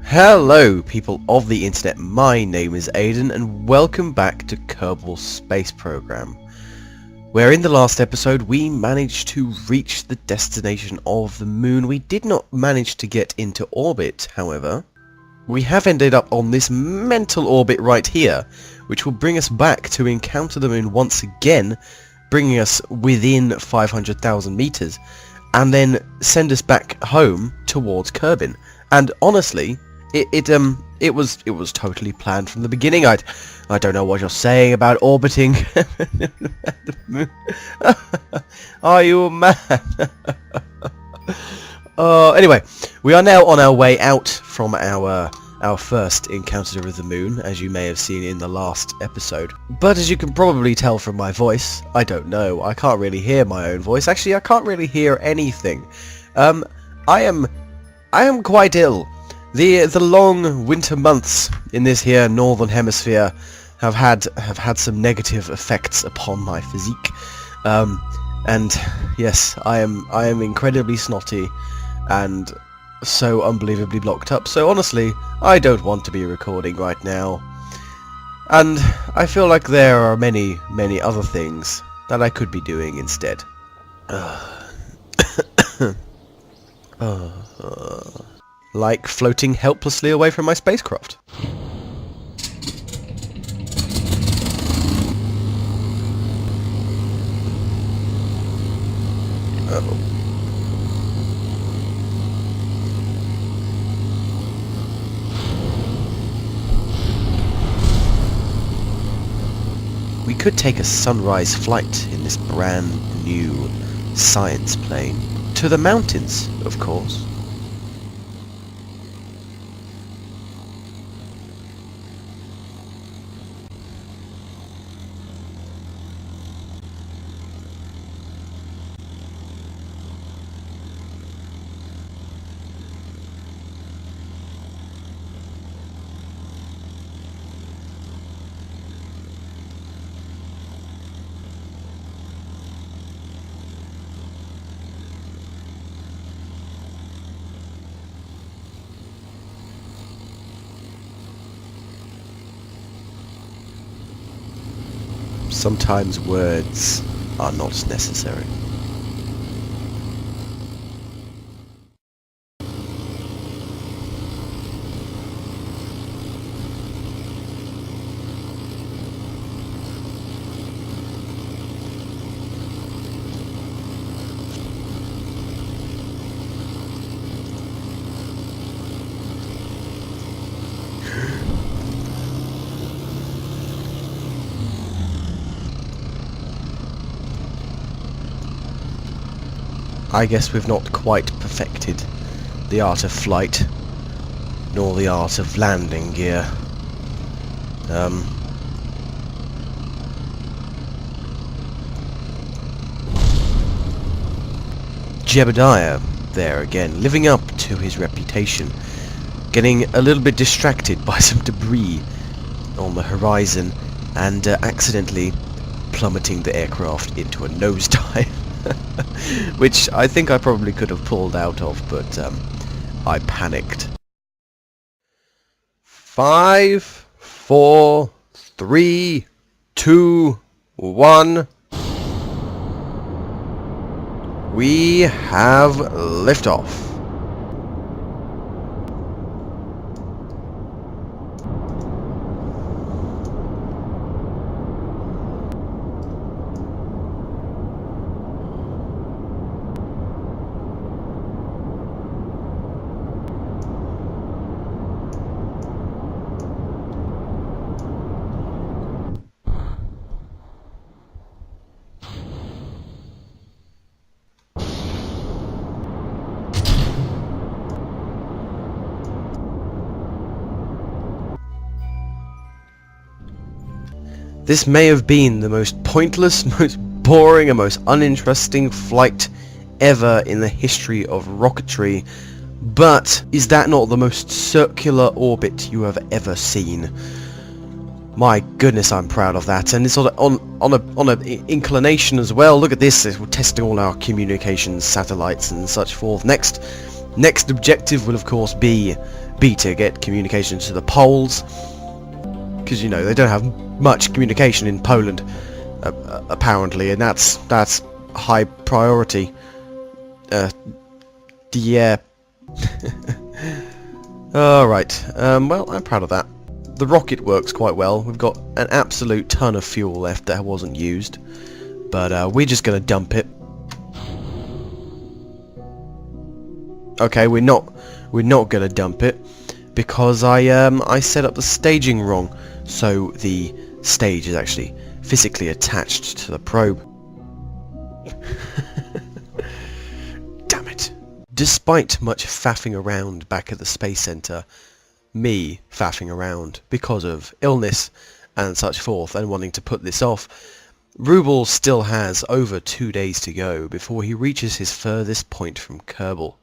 Hello people of the internet, my name is Aidan and welcome back to Kerbal's space program, where in the last episode we managed to reach the destination of the moon. We did not manage to get into orbit, however. We have ended up on this mental orbit right here, which will bring us back to encounter the moon once again, bringing us within 500,000 meters, and then send us back home towards Kerbal. And honestly, it was totally planned from the beginning. I don't know what you're saying about orbiting the moon. Are you mad? Anyway, we are now on our way out from our first encounter with the moon, as you may have seen in the last episode. But as you can probably tell from my voice, I don't know. I can't really hear my own voice. Actually, I can't really hear anything. I am quite ill. The long winter months in this here northern hemisphere have had some negative effects upon my physique, and yes, I am incredibly snotty and so unbelievably blocked up. So honestly, I don't want to be recording right now, and I feel like there are many other things that I could be doing instead. Like floating helplessly away from my spacecraft. Uh-oh. We could take a sunrise flight in this brand new science plane. To the mountains, of course. Sometimes words are not necessary. I guess we've not quite perfected the art of flight, nor the art of landing gear. Jebediah there again, living up to his reputation, getting a little bit distracted by some debris on the horizon, and accidentally plummeting the aircraft into a nosedive. Which I think I probably could have pulled out of, but I panicked. 5, 4, 3, 2, 1. We have liftoff. This may have been the most pointless, most boring and most uninteresting flight ever in the history of rocketry, but is that not the most circular orbit you have ever seen? My goodness, I'm proud of that, and it's on an inclination as well. Look at this, we're testing all our communications, satellites and such forth. Next objective will of course be be to get communication to the poles, because you know they don't have much communication in Poland, apparently, and that's high priority. Yeah. Alright, well, I'm proud of that. The rocket works quite well. We've got an absolute ton of fuel left that wasn't used, but we're just going to dump it. Okay, we're not going to dump it because I set up the staging wrong, so the stage is actually physically attached to the probe. Damn it! Despite much faffing around back at the Space Center, me faffing around because of illness and such forth and wanting to put this off, Roble still has over 2 days to go before he reaches his furthest point from Kerbal.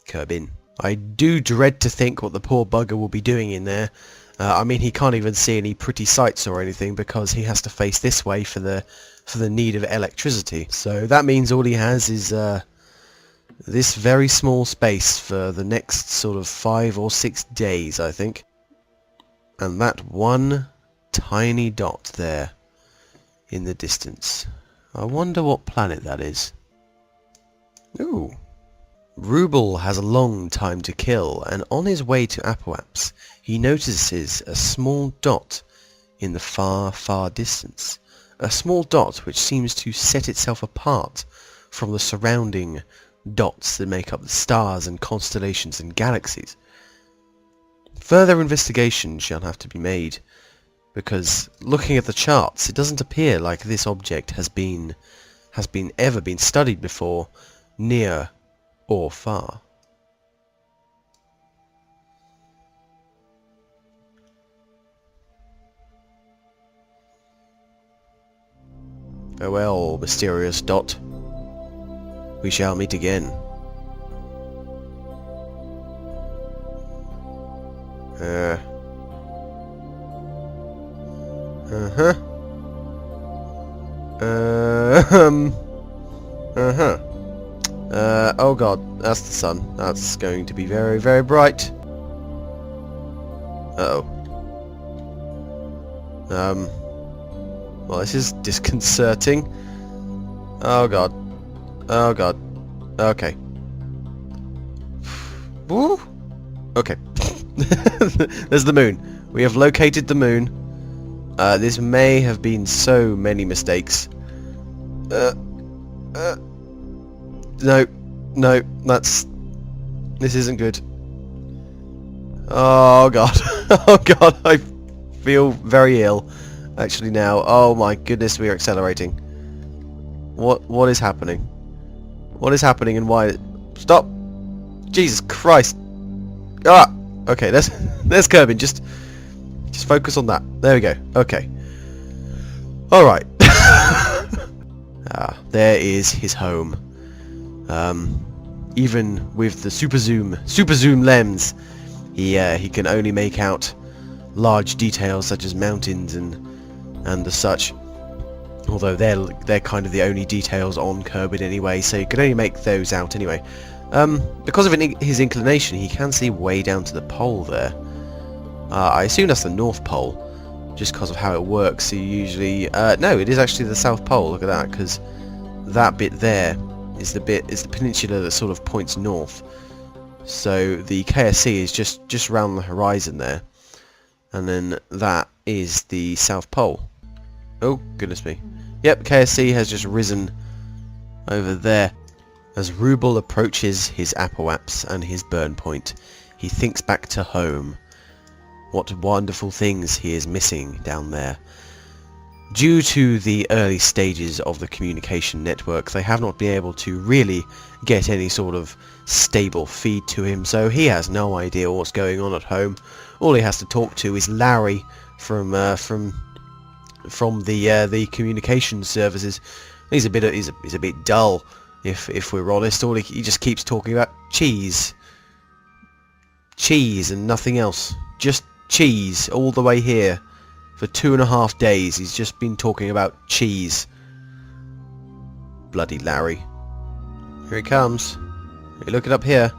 Kerbin. I do dread to think what the poor bugger will be doing in there. I mean, he can't even see any pretty sights or anything because he has to face this way for the need of electricity. So that means all he has is this very small space for the next sort of 5 or 6 days, I think. And that one tiny dot there in the distance. I wonder what planet that is. Ooh. Roble has a long time to kill, and on his way to Apoaps, he notices a small dot in the far, far distance. A small dot which seems to set itself apart from the surrounding dots that make up the stars and constellations and galaxies. Further investigation shall have to be made, because looking at the charts, it doesn't appear like this object has ever been studied before, near or far. Farewell, mysterious dot. We shall meet again. Oh god, that's the sun. That's going to be very, very bright. Uh-oh. Well, this is disconcerting. Oh god. Oh god. Okay. Woo! Okay. There's the moon. We have located the moon. This may have been so many mistakes. No, this isn't good. Oh god. Oh god, I feel very ill actually now. Oh my goodness, we are accelerating. What is happening? What is happening and why? Stop! Jesus Christ! Ah! Okay, there's Kerbin. Just focus on that. There we go. Okay. Alright. There is his home. Even with the super zoom lens, he can only make out large details such as mountains and the such. Although they're kind of the only details on Kerbal anyway, so you can only make those out anyway. Because of his inclination, he can see way down to the pole there. I assume that's the North Pole, just because of how it works. So you usually no, it is actually the South Pole. Look at that, because that bit there is the peninsula that sort of points north. So the KSC is just round the horizon there, and then that is the South Pole. Oh goodness me. Yep, KSC has just risen over there. As Roble approaches his apoaps and his burn point, he thinks back to home. What wonderful things he is missing down there. Due to the early stages of the communication network, they have not been able to really get any sort of stable feed to him, so he has no idea what's going on at home. All he has to talk to is Larry from the communication services. He's a bit dull, if we're honest. He just keeps talking about cheese and nothing else. Just cheese all the way here. For 2.5 days he's just been talking about cheese. Bloody Larry. Here he comes. Are you looking up here?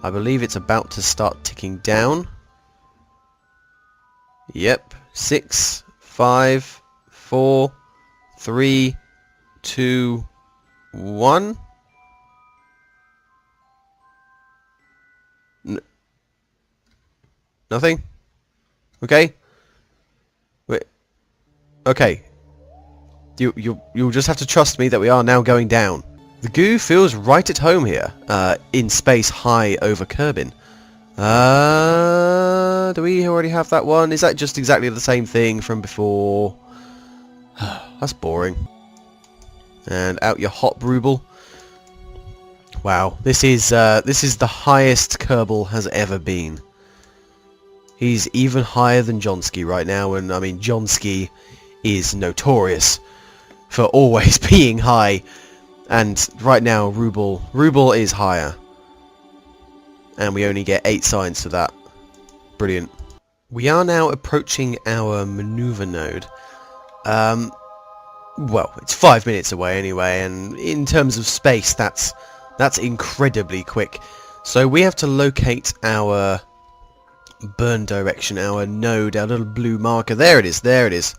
I believe it's about to start ticking down. Yep. 6, 5, 4, 3, 2, 1. Nothing? Okay. Wait. Okay. You'll just have to trust me that we are now going down. The goo feels right at home here, in space high over Kerbin. Do we already have that one? Is that just exactly the same thing from before? That's boring. And out your hot Roble. Wow, this is the highest Kerbal has ever been. He's even higher than Johnsky right now, and I mean Johnsky is notorious for always being high. And right now, Roble is higher. And we only get 8 signs to that. Brilliant. We are now approaching our maneuver node. Well, it's 5 minutes away anyway, and in terms of space, that's incredibly quick. So we have to locate our burn direction, our node, our little blue marker. There it is.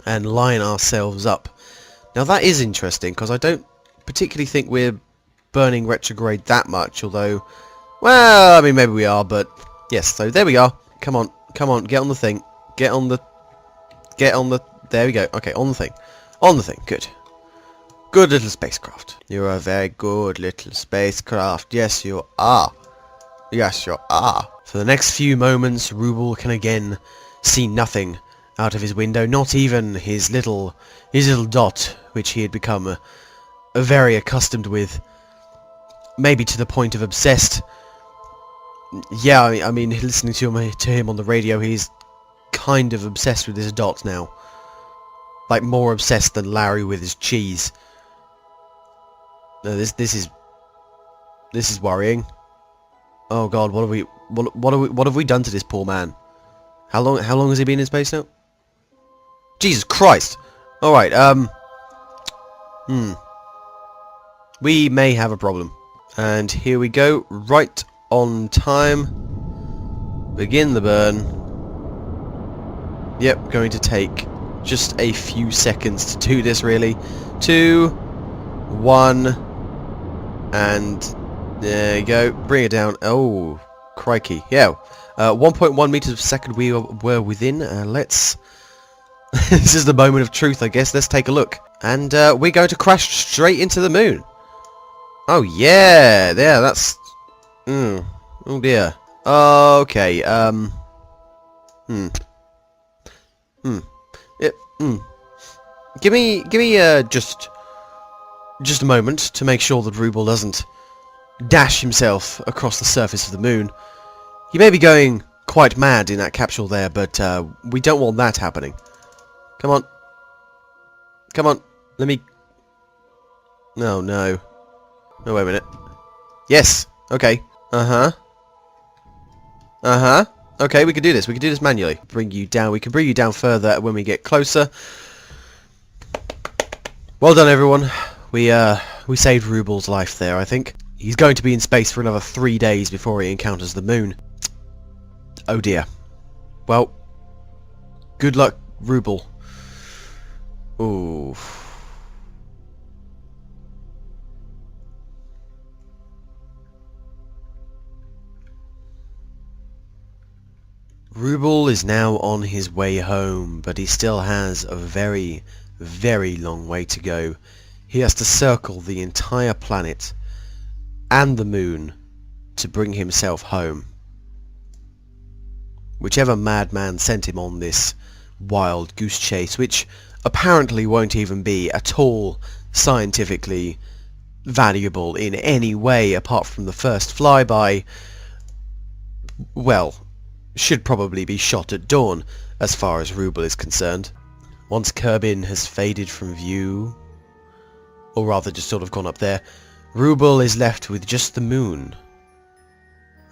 And line ourselves up. Now that is interesting, because I don't particularly think we're burning retrograde that much, although, well, I mean, maybe we are, but yes, so there we are. Come on, get on the thing. Get on the, there we go. Okay, on the thing, good. Good little spacecraft. You're a very good little spacecraft. Yes, you are. Yes, you are. For the next few moments, Roble can again see nothing out of his window, not even his little dot, which he had become very accustomed with, maybe to the point of obsessed. Yeah, I mean, listening to him on the radio, he's kind of obsessed with his dot now, like more obsessed than Larry with his cheese. No, this is worrying. Oh God, what have we done to this poor man? How long has he been in space now? Jesus Christ! All right, we may have a problem. And here we go, right on time. Begin the burn. Yep, going to take just a few seconds to do this, really. 2, 1, and there you go. Bring it down. Oh, crikey. Yeah, 1.1 meters per second we were within. Let's... this is the moment of truth, I guess. Let's take a look. And we're going to crash straight into the moon. Oh, yeah. There, that's... oh, dear. Okay, Give me just a moment to make sure that Roble doesn't dash himself across the surface of the moon. He may be going quite mad in that capsule there, but we don't want that happening. Come on. Come on. Let me... No, no. No, wait a minute. Yes. Okay. Uh-huh. Uh-huh. Okay, we can do this. We can do this manually. Bring you down. We can bring you down further when we get closer. Well done, everyone. We saved Roble's life there, I think. He's going to be in space for another 3 days before he encounters the moon. Oh dear. Well, good luck, Roble. Ooh. Roble is now on his way home, but he still has a very, very long way to go. He has to circle the entire planet and the moon to bring himself home. Whichever madman sent him on this wild goose chase, which apparently won't even be at all scientifically valuable in any way apart from the first flyby, well, should probably be shot at dawn as far as Roble is concerned. Once Kerbin has faded from view, or rather just sort of gone up there, Roble is left with just the moon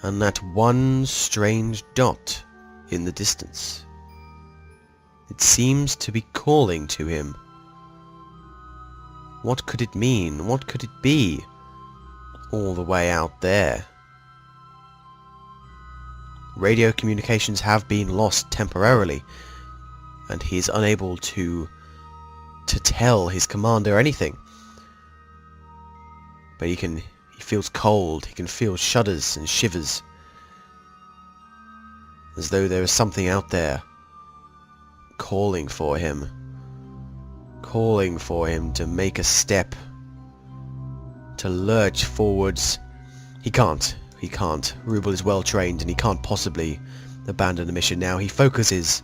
and that one strange dot in the distance. It seems to be calling to him. What could it mean? What could it be? All the way out there. Radio communications have been lost temporarily, and he's unable to tell his commander anything. But he feels cold, he can feel shudders and shivers, as though there is something out there calling for him to make a step, to lurch forwards. He can't. Roble is well trained and he can't possibly abandon the mission now. He focuses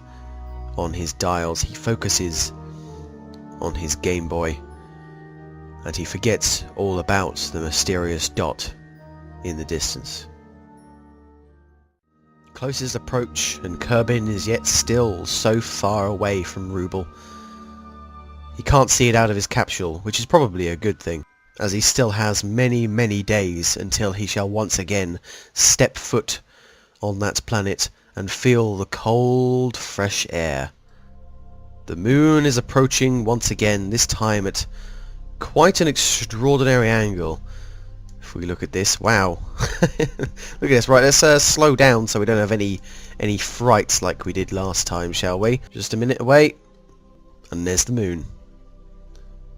on his dials, he focuses on his Game Boy, and he forgets all about the mysterious dot in the distance. Closest approach, and Kerbal is yet still so far away from Roble. He can't see it out of his capsule, which is probably a good thing, as he still has many, many days until he shall once again step foot on that planet and feel the cold, fresh air. The moon is approaching once again, this time at quite an extraordinary angle. If we look at this, wow. Look at this, right, let's slow down so we don't have any frights like we did last time, shall we? Just a minute away, and there's the moon.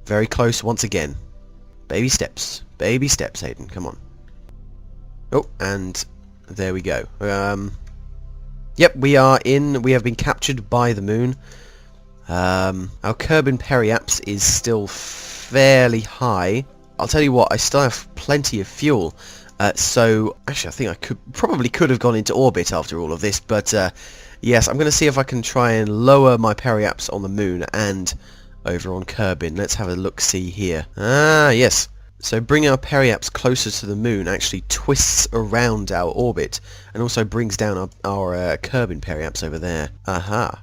Very close once again. Baby steps, Hayden, come on. Oh, and there we go. Yep, we have been captured by the moon. Our Kerbal periaps is still fairly high. I'll tell you what, I still have plenty of fuel, so actually I think I probably could have gone into orbit after all of this, but yes, I'm going to see if I can try and lower my periaps on the moon and over on Kerbal. Let's have a look-see here. Ah, yes. So bringing our periaps closer to the moon actually twists around our orbit and also brings down our Kerbal periaps over there. Aha.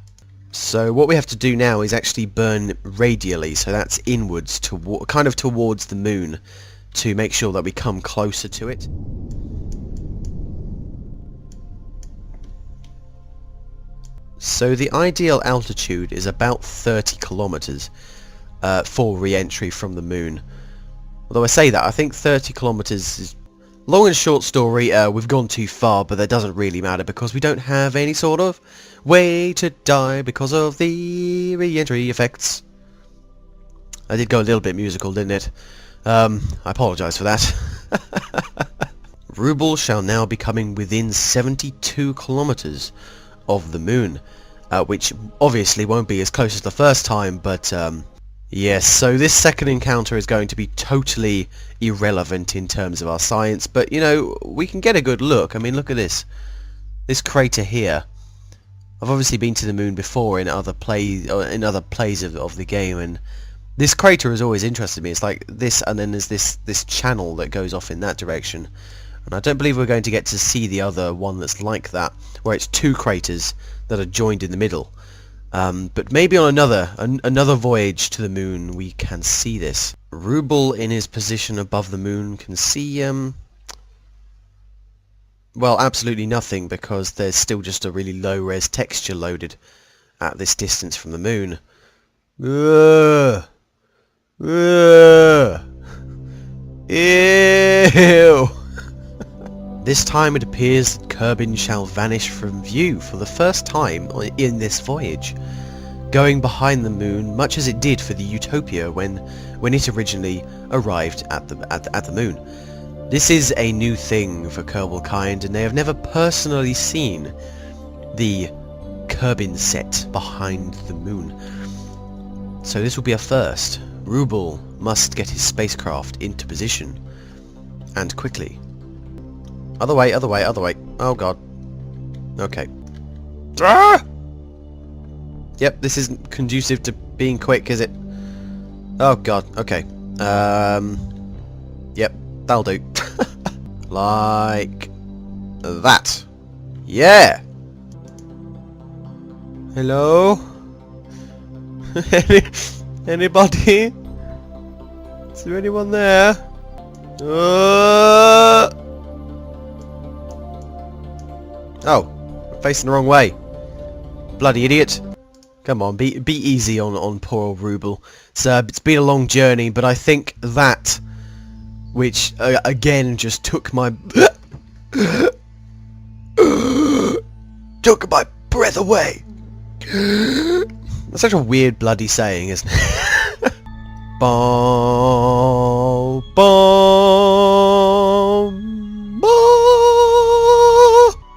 So what we have to do now is actually burn radially, so that's inwards, kind of towards the moon, to make sure that we come closer to it. So the ideal altitude is about 30 kilometers for re-entry from the moon. Although I say that, I think 30 kilometers is... Long and short story, we've gone too far, but that doesn't really matter because we don't have any sort of way to die because of the re-entry effects. I did go a little bit musical, didn't it? I apologise for that. Roble shall now be coming within 72 kilometers of the moon, which obviously won't be as close as the first time, but yes, so this second encounter is going to be totally irrelevant in terms of our science, but you know, we can get a good look. I mean, look at this crater here. I've obviously been to the moon before in other plays of the game, and this crater has always interested me. It's like this, and then there's this channel that goes off in that direction, and I don't believe we're going to get to see the other one that's like that, where it's two craters that are joined in the middle. But maybe on another voyage to the moon we can see this. Roble in his position above the moon can see well, absolutely nothing, because there's still just a really low-res texture loaded at this distance from the moon. Ew! This time it appears that Kerbal shall vanish from view for the first time in this voyage, going behind the moon much as it did for the Utopia when it originally arrived at the moon. This is a new thing for Kerbal kind, and they have never personally seen the Kerbal set behind the moon. So this will be a first. Roble must get his spacecraft into position, and quickly. Other way. Oh god. Okay. Ah! Yep, this isn't conducive to being quick, is it? Oh god, okay. Yep, that'll do. Like that. Yeah! Hello? Anybody? Is there anyone there? Oh, we're facing the wrong way. Bloody idiot. Come on, be easy on poor old Roble. It's been a long journey, but I think that, which again just took my took my breath away. That's such a weird bloody saying, isn't it? Bom, bom, bom.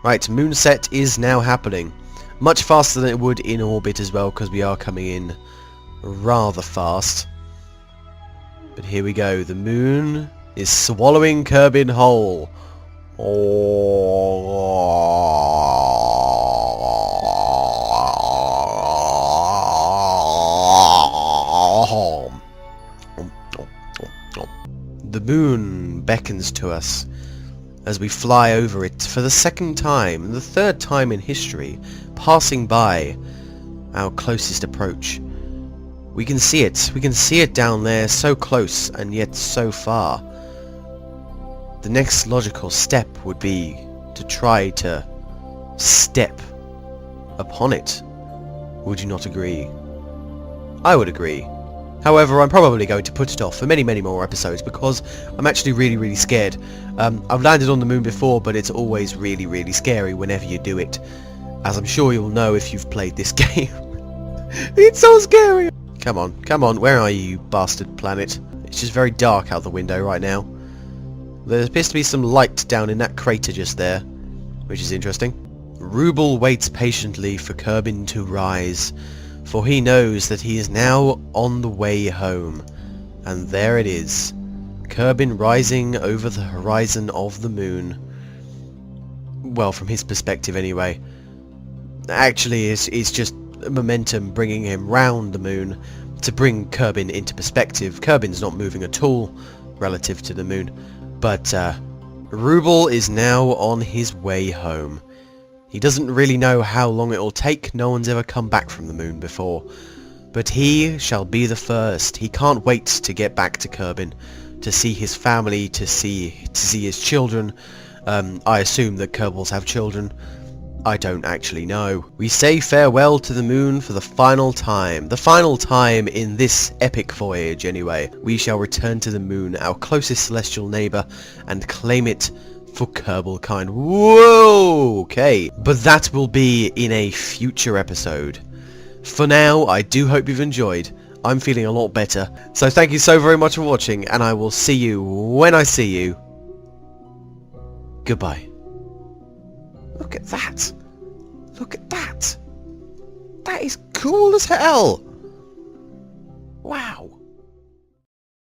Right, moonset is now happening. Much faster than it would in orbit as well, because we are coming in rather fast. But here we go. The moon is swallowing Kerbin whole. The moon beckons to us as we fly over it for the second time, the third time in history, passing by our closest approach. We can see it down there, so close and yet so far. The next logical step would be to try to step upon it. Would you not agree? I would agree. However, I'm probably going to put it off for many, many more episodes because I'm actually really, really scared. I've landed on the moon before, but it's always really, really scary whenever you do it. As I'm sure you'll know if you've played this game. It's so scary! Come on, where are you bastard planet? It's just very dark out the window right now. There appears to be some light down in that crater just there, which is interesting. Roble waits patiently for Kerbin to rise, for he knows that he is now on the way home. And there it is, Kerbin rising over the horizon of the moon. Well, from his perspective anyway. Actually, it's just momentum bringing him round the moon to bring Kerbin into perspective. Kerbin's not moving at all relative to the moon, but Roble is now on his way home. He doesn't really know how long it will take. No one's ever come back from the moon before, but he shall be the first. He can't wait to get back to Kerbin, to see his family, to see his children. I assume that Kerbals have children. I don't actually know. We say farewell to the moon for the final time. The final time in this epic voyage, anyway. We shall return to the moon, our closest celestial neighbour, and claim it for Kerbal kind. Whoa! Okay. But that will be in a future episode. For now, I do hope you've enjoyed. I'm feeling a lot better. So thank you so very much for watching, and I will see you when I see you. Goodbye. Look at that! Look at that! That is cool as hell! Wow!